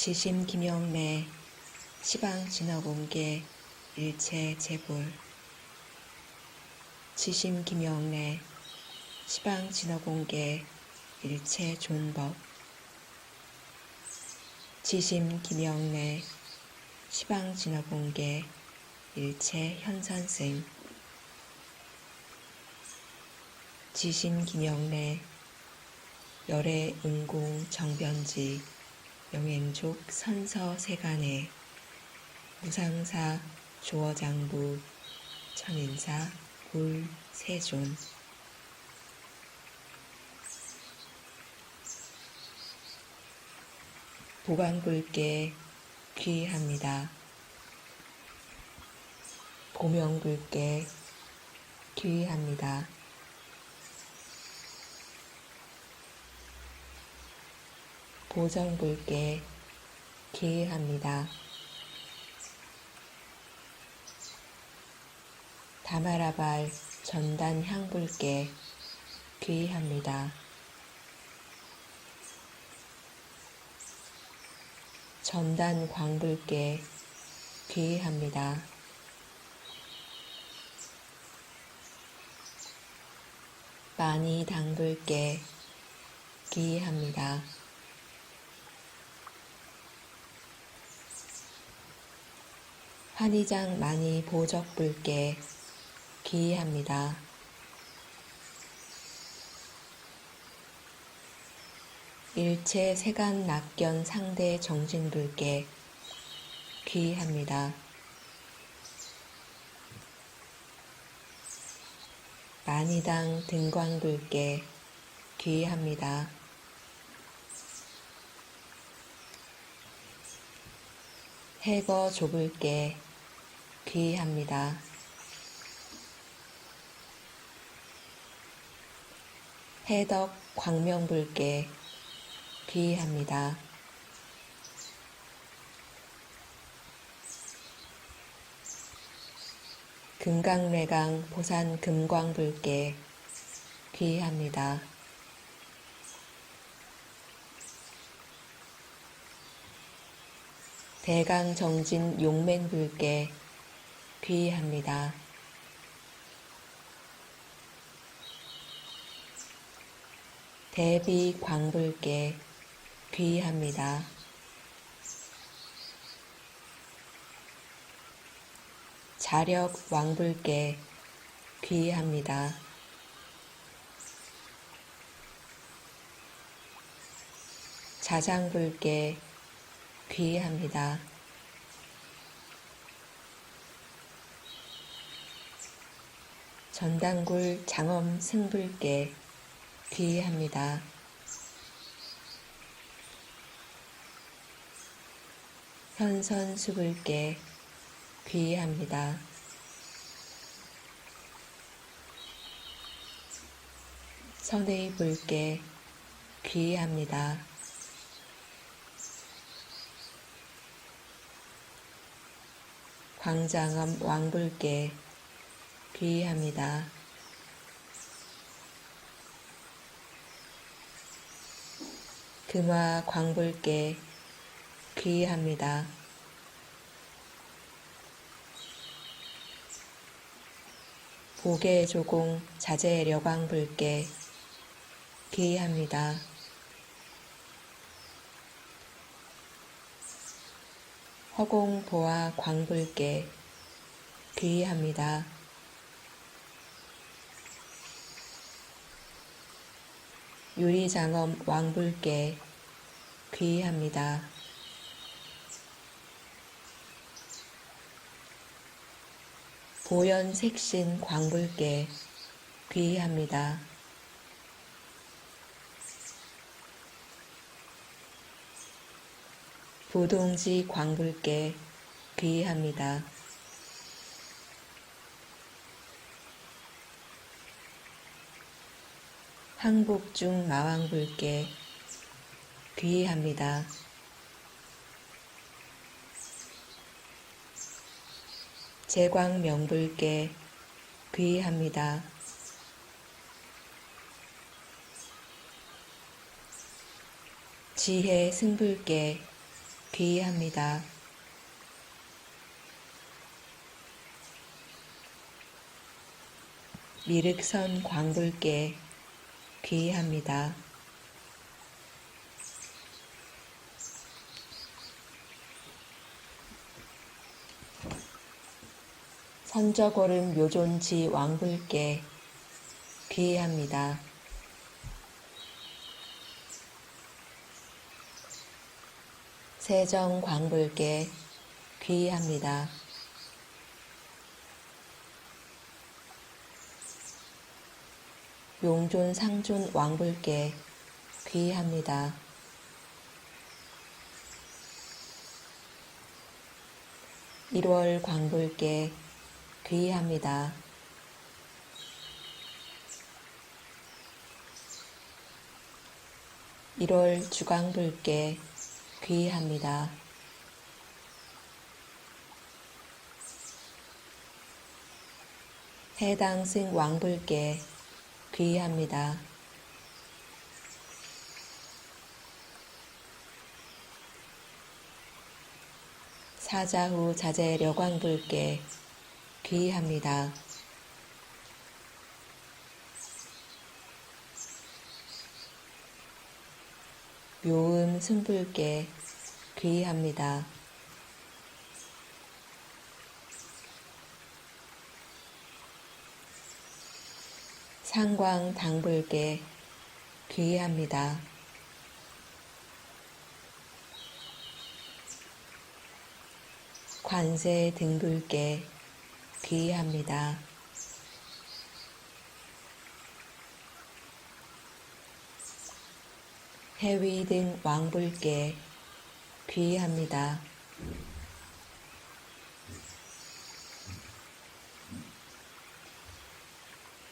지심 김영래 시방 진어공개 일체 재볼. 지심 김영래 시방 진어공개 일체 존법. 지심 김영래 시방 진어공개 일체 현선생. 지심 김영래 열애 은공 정변지 영행족 선서 세간에 무상사 조어장부 천인사 굴 세존. 보광불께 귀합니다. 보명불께 귀합니다. 보정불께 귀합니다. 다마라발 전단향불께 귀합니다. 전단광불께 귀합니다. 많이당불께 귀합니다. 한의장 많이 보적불께 귀합니다. 일체 세간 낙견 상대 정진불께 귀합니다. 만이당 등광불께 귀합니다. 해거 좁을께 귀합니다. 해덕 광명불께 귀합니다. 금강래강 보산 금광불께 귀합니다. 대강정진 용맹불께 귀합니다. 대비광불께 귀합니다. 자력왕불께 귀합니다. 자장불께 귀합니다. 전당굴 장엄 승불께 귀합니다. 현선수불께 귀합니다. 선의불께 귀합니다. 광장엄 왕불께 귀합니다. 금화 광불께 귀합니다. 보계조공 자재려광불께 귀합니다. 허공보화 광불께 귀합니다. 유리장엄 왕불께 귀합니다. 보현색신 광불께 귀합니다. 보동지 광불께 귀합니다. 항복중 마왕불께 귀합니다. 제광명불께 귀합니다. 지혜 승불께 귀합니다. 미륵선 광불께 귀합니다. 선적오름 묘존지 왕불께 귀합니다. 세정 광불께 귀합니다. 용존 상존 왕불께 귀합니다. 일월 광불께 귀합니다. 일월 주광불께 귀합니다. 해당승 왕불께 귀합니다. 사자후 자재 려광불께 귀합니다. 묘음 승불께 귀합니다. 상광 당불께 귀합니다. 관세 등불께 귀합니다. 해위 등 왕불께 귀합니다.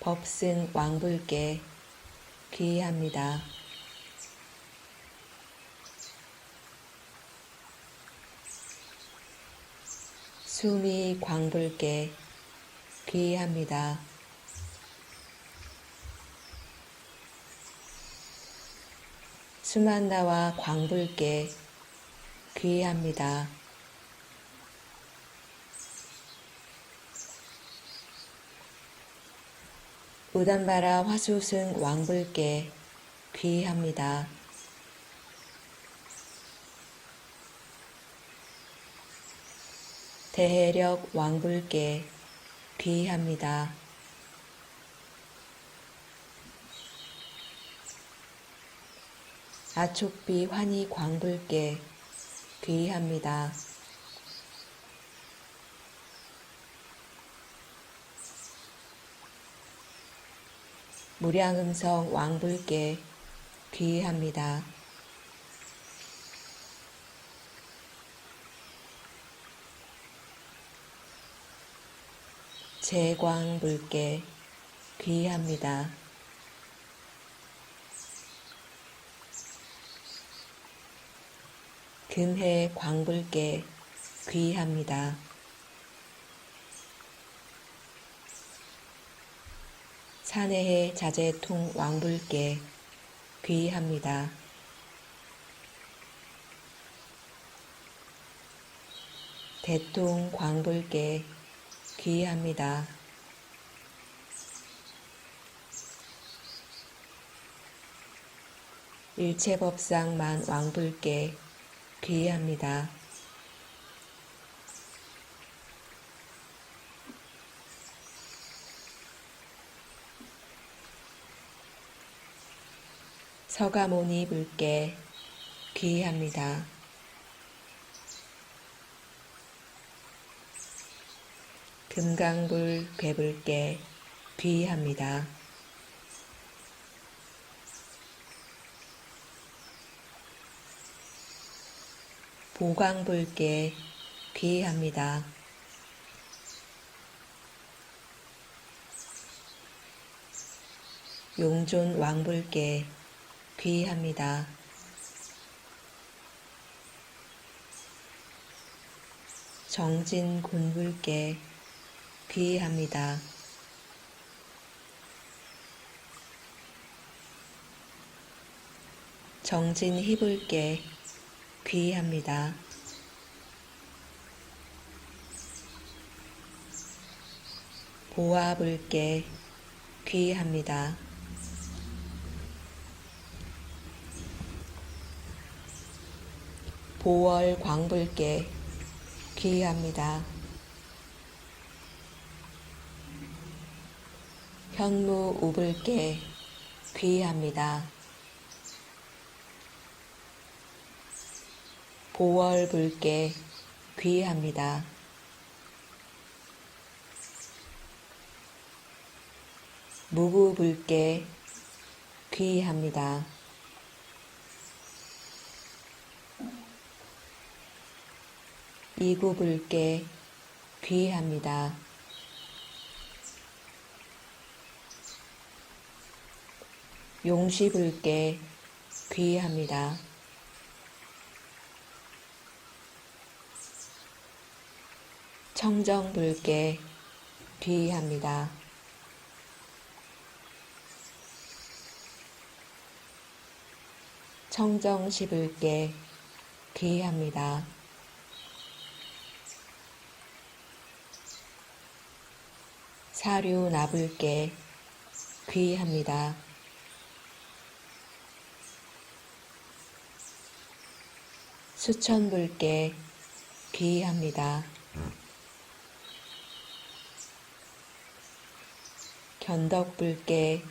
법승 왕불께 귀합니다. 수미 광불께 귀합니다. 수만나와 광불께 귀합니다. 우단바라 화수승 왕불께 귀합니다. 대해력 왕불께 귀합니다. 아촉비 환희 광불께 귀합니다. 무량음성 왕불께 귀합니다. 재광불께 귀합니다. 금해 광불께 귀합니다. 산해해 자재통 왕불께 귀합니다. 대통 광불께 귀합니다. 일체법상만 왕불께 귀합니다. 서가모니 불께 귀합니다. 금강불 괴불께 귀합니다. 보광불께 귀합니다. 용존 왕불께 귀합니다. 정진 군불께 귀합니다. 정진 희불께 귀합니다. 보아불께 귀합니다. 보월광불께 귀합니다. 현무우불께 귀합니다. 보월불께 귀합니다. 무구불께 귀합니다. 이구불께 귀합니다. 용시불께 귀합니다. 청정불께 귀합니다. 청정시불께 귀합니다. 사류나불께 귀합니다. 수천불께 귀합니다. 견덕불께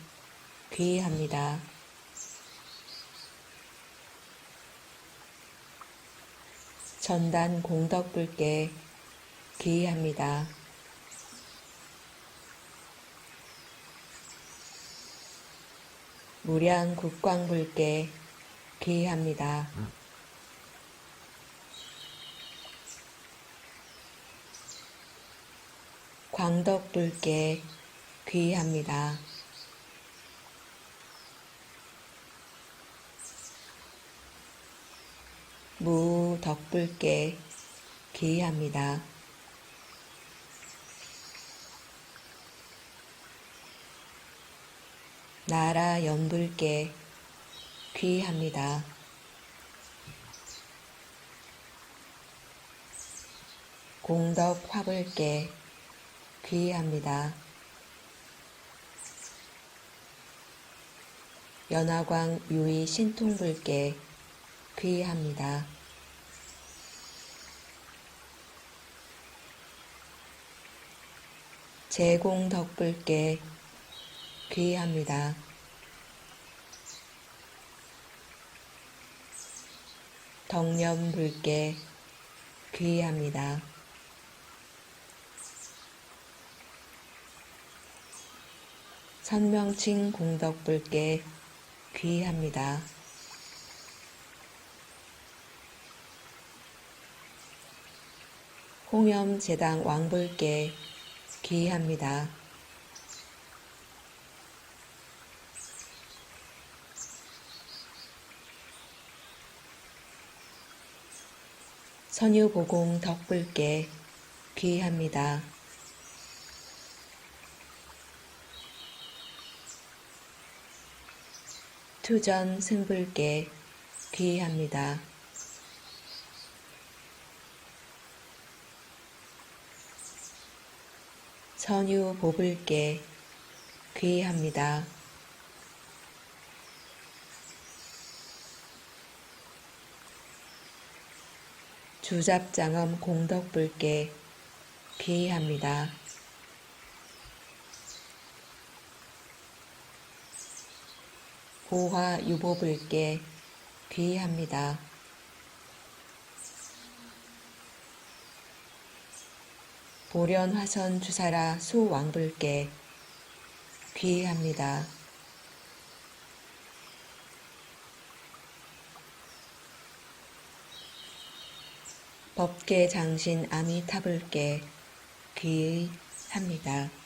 귀합니다. 전단공덕불께 귀합니다. 무량국광불께 귀합니다. 광덕불께 귀합니다. 무덕불께 귀합니다. 나라연불께 귀합니다. 공덕화불께 귀합니다. 연화광 유의 신통불께 귀합니다. 제공덕불께 귀합니다. 덕념불께 귀합니다. 선명칭 공덕불께 귀합니다. 홍염제당 왕불께 귀합니다. 선유보공 덕불께 귀합니다. 투전 승불께 귀합니다. 선유보불께 귀합니다. 주잡장엄 공덕불께 귀합니다. 보화유보불께 귀합니다. 보련화선 주사라 수왕불께 귀합니다. 법계장신 아미타불께 귀합니다.